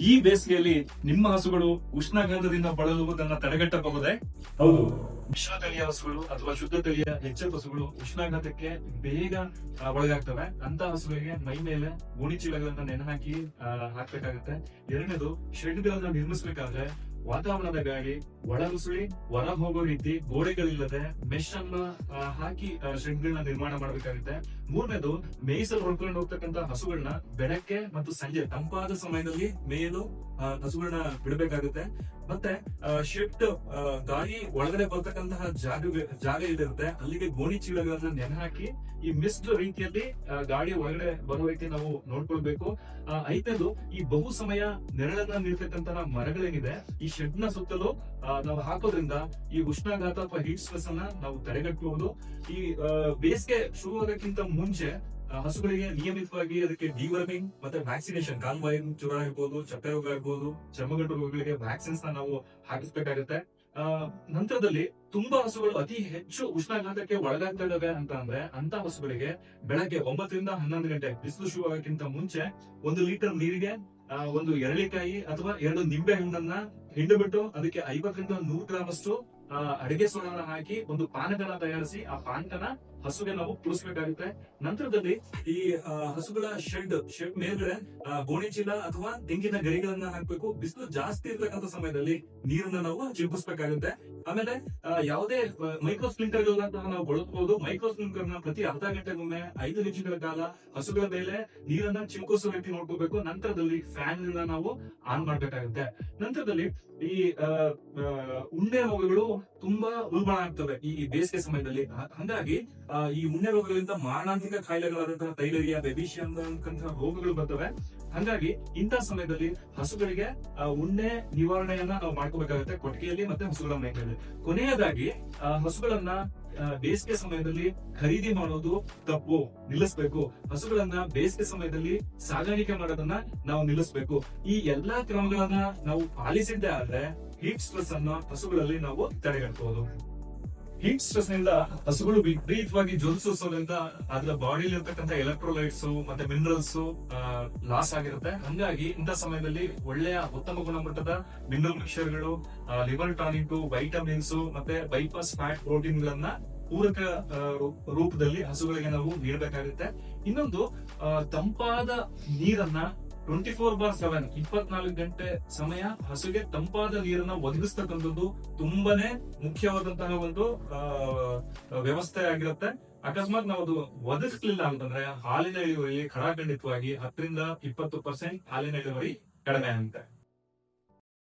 ಈ ಬೇಸಿಗೆಯಲ್ಲಿ ನಿಮ್ಮ ಹಸುಗಳು ಉಷ್ಣಾಘಾತದಿಂದ ಬಳಲುವುದನ್ನು ತಡೆಗಟ್ಟಬಹುದೇ? ಹೌದು. ಮಿಶ್ರ ತಳಿಯ ಹಸುಗಳು ಅಥವಾ ಶುದ್ಧ ತಳಿಯ HF ಹಸುಗಳು ಉಷ್ಣಾಘಾತಕ್ಕೆ ಬೇಗ ಒಳಗಾಗ್ತವೆ. ಅಂತ ಹಸುಗಳಿಗೆ ಮೈ ಮೇಲೆ ಗೋಣಿಚೀಲಗಳನ್ನ ನೆನಹಾಕಿ ಹಾಕ್ಬೇಕಾಗುತ್ತೆ. ಎರಡನೇದು, ಶೆಡ್ ಗಳನ್ನ ನಿರ್ಮಿಸಬೇಕಾದ್ರೆ ವಾತಾವರಣದ ಗಾಳಿ ಒಳ ನುಸುಳಿ ಹೊರ ಹೋಗೋ ರೀತಿ ಗೋಡೆಗಳಿಲ್ಲದೆ ಮೆಶ್ ಅನ್ನ ಹಾಕಿ ಶೆಡ್ ಗಳನ್ನ ನಿರ್ಮಾಣ ಮಾಡಬೇಕಾಗುತ್ತೆ. ಮೂರನೇದು, ಮೇಯಿಸಲು ಹೊಡ್ಕೊಂಡು ಹೋಗ್ತಕ್ಕಂತ ಹಸುಗಳನ್ನ ಬೆಳಗ್ಗೆ ಮತ್ತು ಸಂಜೆ ತಂಪಾದ ಸಮಯದಲ್ಲಿ ಮೇಯಲು ಹಸುಗಳನ್ನ ಬಿಡಬೇಕಾಗುತ್ತೆ. ಮತ್ತೆ ಶೆಡ್ ಗಾಳಿ ಒಳಗಡೆ ಬರ್ತಕ್ಕಂತಹ ಜಾಗ ಇರುತ್ತೆ, ಅಲ್ಲಿಗೆ ಗೋಣಿ ಚೀಲಗಳನ್ನ ನೆನಹಾಕಿ ಈ ಮಿಸ್ಟ್ ರೀತಿಯಲ್ಲಿ ಗಾಳಿ ಒಳಗಡೆ ಬರೋ ರೀತಿ ನಾವು ನೋಡ್ಕೊಳ್ಬೇಕು. ಐದನೇದು, ಈ ಬಹು ಸಮಯ ನೆರಳನ್ನ ನೀಡ್ತಕ್ಕಂತಹ ಮರಗಳೇನಿದೆ ಈ ಶೆಡ್ ನ ಸುತ್ತಲೂ ನಾವು ಹಾಕೋದ್ರಿಂದ ಈ ಉಷ್ಣಾಘಾತ ಅಥವಾ ಹೀಟ್ ಸ್ಟ್ರೆಸ್ ಅನ್ನ ನಾವು ತಡೆಗಟ್ಟಬಹುದು. ಈ ಬೇಸಿಗೆ ಶುರುವಾಗಕ್ಕಿಂತ ಮುಂಚೆ ಹಸುಗಳಿಗೆ ನಿಯಮಿತವಾಗಿ ಅದಕ್ಕೆ ಡಿವರ್ಮಿಂಗ್ ಮತ್ತೆ ವ್ಯಾಕ್ಸಿನೇಷನ್, ಕಾಲ್ಬಾಯಿನ್ ಜ್ವರ ಇರ್ಬೋದು, ಚಪ್ಪೆ ರೋಗ ಇರ್ಬೋದು, ಚರ್ಮಗಂಟು ರೋಗಗಳಿಗೆ ವ್ಯಾಕ್ಸಿನ್ಸ್ ನಾವು ಹಾಕಿಸ್ಬೇಕಾಗುತ್ತೆ. ನಂತರದಲ್ಲಿ ತುಂಬಾ ಹಸುಗಳು ಅತಿ ಹೆಚ್ಚು ಉಷ್ಣಾಘಾತಕ್ಕೆ ಒಳಗಾಗ್ತಾ ಇದಾವೆ ಅಂತ ಅಂದ್ರೆ ಅಂತ ಹಸುಗಳಿಗೆ ಬೆಳಗ್ಗೆ 9 ರಿಂದ 11 ಗಂಟೆ ಬಿಸಿಲು ಶುರು ಆಗೋಕ್ಕಿಂತ ಮುಂಚೆ 1 ಲೀಟರ್ ನೀರಿಗೆ ಒಂದು ಎರಳಿಕಾಯಿ ಅಥವಾ 2 ನಿಂಬೆ ಹಣ್ಣನ್ನ ಹಿಂಡು ಬಿಟ್ಟು ಅದಕ್ಕೆ 50 ರಿಂದ 100 ಗ್ರಾಮ್ ಅಷ್ಟು ಅಡಿಗೆ ಸೋಡಾನ ಹಾಕಿ ಒಂದು ಪಾನಕನ ತಯಾರಿಸಿ ಆ ಪಾನಕನ ಹಸುಗೆ ನಾವು ಕುಡಿಸ್ಬೇಕಾಗುತ್ತೆ. ನಂತರದಲ್ಲಿ ಈ ಹಸುಗಳ ಶೆಡ್ ಮೇಲ್ಗಡೆ ಗೋಣಿ ಚೀಲ ಅಥವಾ ತೆಂಗಿನ ಗರಿಗಳನ್ನ ಹಾಕ್ಬೇಕು. ಬಿಸಿಲು ಜಾಸ್ತಿ ಇರ್ತಕ್ಕಂಥ ಸಮಯದಲ್ಲಿ ನೀರನ್ನ ನಾವು ಚಿಮುಕಿಸ್ಬೇಕಾಗುತ್ತೆ. ಆಮೇಲೆ ಯಾವುದೇ ಮೈಕ್ರೋ ಸ್ಪ್ರಿಂಕ್ಲರ್ ಗಳನ್ನ ನಾವು ಬಳಸಬಹುದು. ಮೈಕ್ರೋ ಸ್ಪ್ರಿಂಕ್ಲರ್ ನ ಪ್ರತಿ ಅರ್ಧ ಗಂಟೆಗೊಮ್ಮೆ 5 ನಿಮಿಷಗಳ ಕಾಲ ಹಸುಗಳ ಮೇಲೆ ನೀರನ್ನ ಚಿಮುಕಿಸೋ ರೀತಿ ನೋಡ್ಕೋಬೇಕು. ನಂತರದಲ್ಲಿ ಫ್ಯಾನ್ ನಾವು ಆನ್ ಮಾಡ್ಬೇಕಾಗುತ್ತೆ. ನಂತರದಲ್ಲಿ ಈ ಉಣ್ಣೆ ರೋಗಗಳು ತುಂಬಾ ಉಲ್ಬಣ ಆಗ್ತವೆ ಈ ಬೇಸಿಗೆ ಸಮಯದಲ್ಲಿ. ಹಾಗಾಗಿ ಈ ಉಣ್ಣೆ ರೋಗಗಳಿಂದ ಮಾರಣಾಂತಿಕ ಕಾಯಿಲೆಗಳಾದಂತಹ ತೈಲೇರಿಯಾ, ಬೆಬಿಷಿಯಾ ಅಂತಕ್ಕಂತಹ ರೋಗಗಳು ಬರ್ತವೆ. ಹಾಗಾಗಿ ಇಂತಹ ಸಮಯದಲ್ಲಿ ಹಸುಗಳಿಗೆ ಉಣ್ಣೆ ನಿವಾರಣೆಯನ್ನ ನಾವು ಮಾಡ್ಕೋಬೇಕಾಗುತ್ತೆ ಕೊಟ್ಟಿಗೆಯಲ್ಲಿ ಮತ್ತೆ ಹಸುಗಳ ಮೇಕೆಯಲ್ಲಿ. ಕೊನೆಯದಾಗಿ ಹಸುಗಳನ್ನ ಬೇಸಿಗೆ ಸಮಯದಲ್ಲಿ ಖರೀದಿ ಮಾಡೋದು ತಪ್ಪು, ನಿಲ್ಲಿಸಬೇಕು. ಹಸುಗಳನ್ನ ಬೇಸಿಗೆ ಸಮಯದಲ್ಲಿ ಸಾಗಾಣಿಕೆ ಮಾಡೋದನ್ನ ನಾವು ನಿಲ್ಲಿಸಬೇಕು. ಈ ಎಲ್ಲಾ ಕ್ರಮಗಳನ್ನ ನಾವು ಪಾಲಿಸಿದ್ದೇ ಆದ್ರೆ ಹೀಟ್ ಸ್ಟ್ರೆಸ್ ಅನ್ನ ಹಸುಗಳಲ್ಲಿ ನಾವು ತಡೆಗಟ್ಟಬಹುದು. ಹೀಟ್ ಸ್ಟ್ರೆಸ್ ನಿಂದ ಹಸುಗಳು ವಿಪರೀತವಾಗಿ ಜ್ವಲಿಸೋದ್ರಿಂದ ಅದರ ಬಾಡಿಲಿ ಇರ್ತಕ್ಕಂಥ ಎಲೆಕ್ಟ್ರೋಲೈಟ್ಸ್ ಮತ್ತೆ ಮಿನರಲ್ಸ್ ಲಾಸ್ ಆಗಿರುತ್ತೆ. ಹಂಗಾಗಿ ಇಂಥ ಸಮಯದಲ್ಲಿ ಒಳ್ಳೆಯ ಉತ್ತಮ ಗುಣಮಟ್ಟದ ಮಿನರಲ್ ಮಿಕ್ಸ್ಚರ್ಗಳು, ಲಿವರ್ ಟಾನಿಕ್, ವೈಟಮಿನ್ಸ್ ಮತ್ತೆ ಬೈಪಾಸ್ ಫ್ಯಾಟ್ ಪ್ರೋಟೀನ್ ಗಳನ್ನ ಪೂರಕ ರೂಪದಲ್ಲಿ ಹಸುಗಳಿಗೆ ನಾವು ನೀಡಬೇಕಾಗುತ್ತೆ. ಇನ್ನೊಂದು, ತಂಪಾದ ನೀರನ್ನ 24/7 24 ಗಂಟೆ ಸಮಯ ಹಸುಗೆ ತಂಪಾದ ನೀರನ್ನ ಒದಗಿಸ್ತಕ್ಕಂಥದ್ದು ತುಂಬಾನೇ ಮುಖ್ಯವಾದಂತಹ ಒಂದು ವ್ಯವಸ್ಥೆ ಆಗಿರುತ್ತೆ. ಅಕಸ್ಮಾತ್ ನಾವು ಅದು ಒದಗಿಸ್ಲಿಲ್ಲ ಅಂತಂದ್ರೆ ಹಾಲಿನ ಇಳುವರಿ ಖಡಾಖಂಡಿತವಾಗಿ 10 ರಿಂದ 20% ಹಾಲಿನ ಇಳುವರಿ ಕಡಿಮೆ ಆಗುತ್ತೆ.